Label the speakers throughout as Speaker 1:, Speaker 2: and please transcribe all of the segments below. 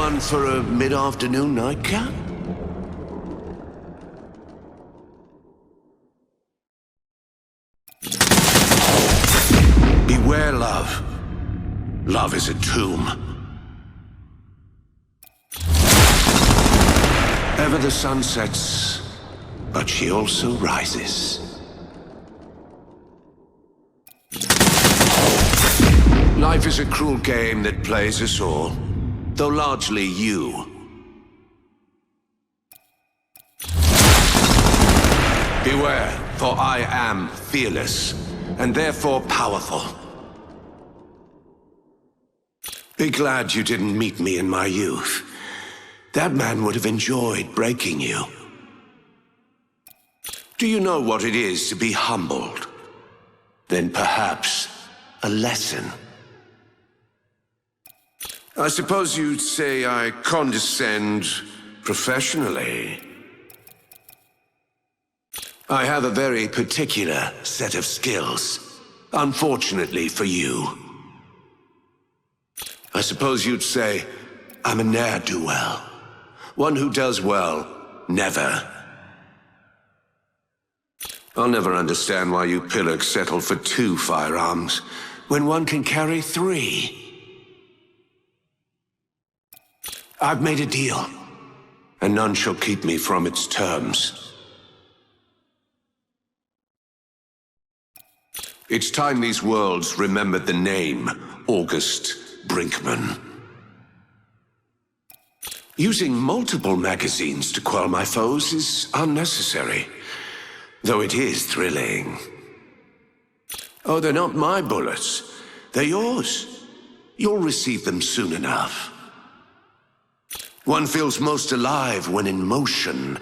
Speaker 1: one for a mid-afternoon nightcap? Beware, love. Love is a tomb. Ever the sun sets, but she also rises. Life is a cruel game that plays us all, though largely you. Beware, for I am fearless, and therefore powerful. Be glad you didn't meet me in my youth. That man would have enjoyed breaking you. Do you know what it is to be humbled? Then perhaps a lesson. I suppose you'd say I condescend professionally. I have a very particular set of skills, unfortunately for you. I suppose you'd say I'm a ne'er-do-well, one who does well, never. I'll never understand why you pillocks settle for 2 firearms, when one can carry 3. I've made a deal, and none shall keep me from its terms. It's time these worlds remembered the name August Brinkmann. Using multiple magazines to quell my foes is unnecessary, though it is thrilling. Oh, they're not my bullets. They're yours. You'll receive them soon enough. One feels most alive when in motion,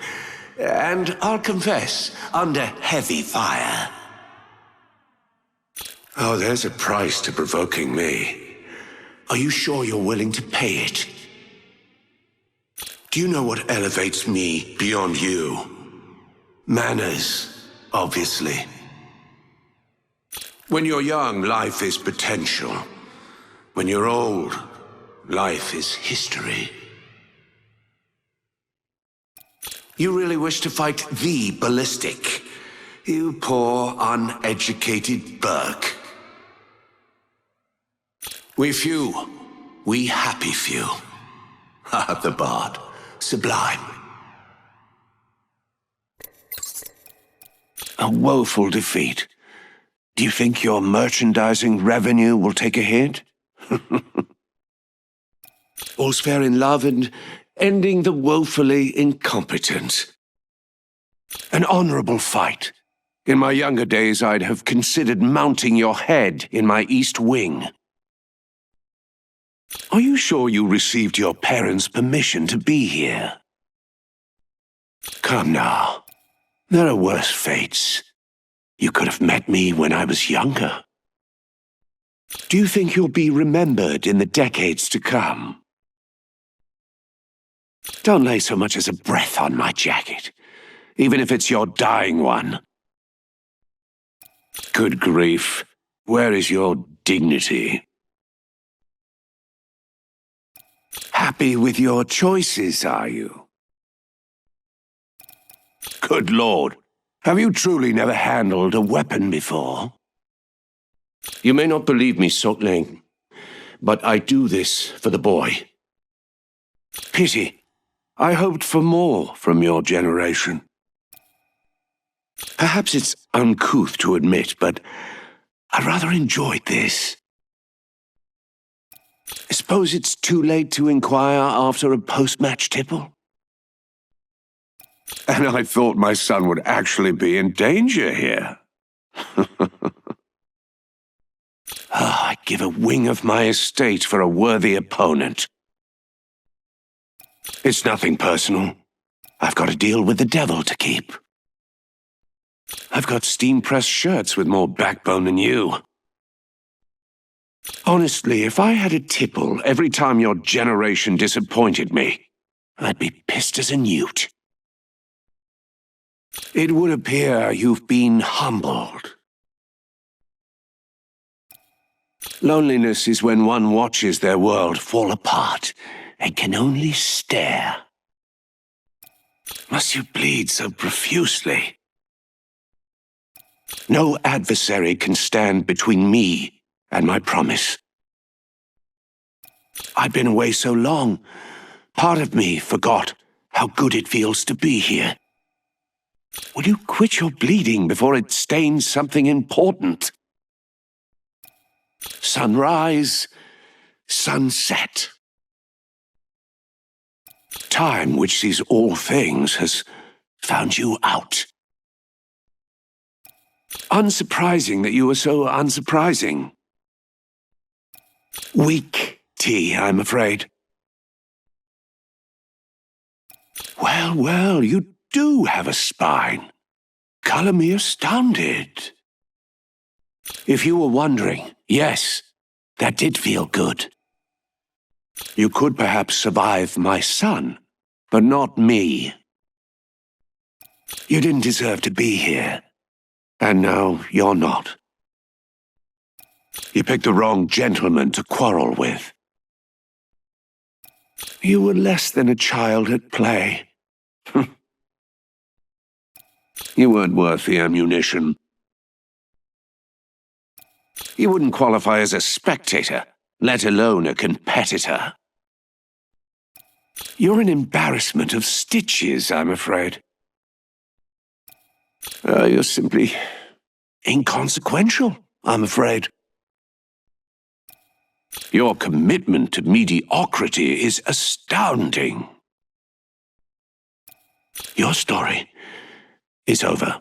Speaker 1: and I'll confess, under heavy fire. Oh, there's a price to provoking me. Are you sure you're willing to pay it? Do you know what elevates me beyond you? Manners, obviously. When you're young, life is potential. When you're old, life is history. You really wish to fight the Ballistic? You poor, uneducated Burke. We few, we happy few. Ah, the bard, sublime. A woeful defeat. Do you think your merchandising revenue will take a hit? All's fair in love and ending the woefully incompetent. An honorable fight. In my younger days, I'd have considered mounting your head in my east wing. Are you sure you received your parents' permission to be here? Come now. There are worse fates. You could have met me when I was younger. Do you think you'll be remembered in the decades to come? Don't lay so much as a breath on my jacket, even if it's your dying one. Good grief, where is your dignity? Happy with your choices, are you? Good Lord, have you truly never handled a weapon before? You may not believe me, Sotling, but I do this for the boy. Pity. I hoped for more from your generation. Perhaps it's uncouth to admit, but I rather enjoyed this. I suppose it's too late to inquire after a post-match tipple? And I thought my son would actually be in danger here. I'd give a wing of my estate for a worthy opponent. It's nothing personal. I've got a deal with the devil to keep. I've got steam-pressed shirts with more backbone than you. Honestly, if I had a tipple every time your generation disappointed me, I'd be pissed as a newt. It would appear you've been humbled. Loneliness is when one watches their world fall apart and can only stare. Must you bleed so profusely? No adversary can stand between me and my promise. I've been away so long, part of me forgot how good it feels to be here. Will you quit your bleeding before it stains something important? Sunrise, sunset. Time, which sees all things, has found you out. Unsurprising that you were so unsurprising. Weak tea, I'm afraid. Well, well, you do have a spine. Color me astounded. If you were wondering, yes, that did feel good. You could perhaps survive my son, but not me. You didn't deserve to be here, and now you're not. You picked the wrong gentleman to quarrel with. You were less than a child at play. You weren't worth the ammunition. You wouldn't qualify as a spectator, let alone a competitor. You're an embarrassment of stitches, I'm afraid. You're simply inconsequential, I'm afraid. Your commitment to mediocrity is astounding. Your story is over.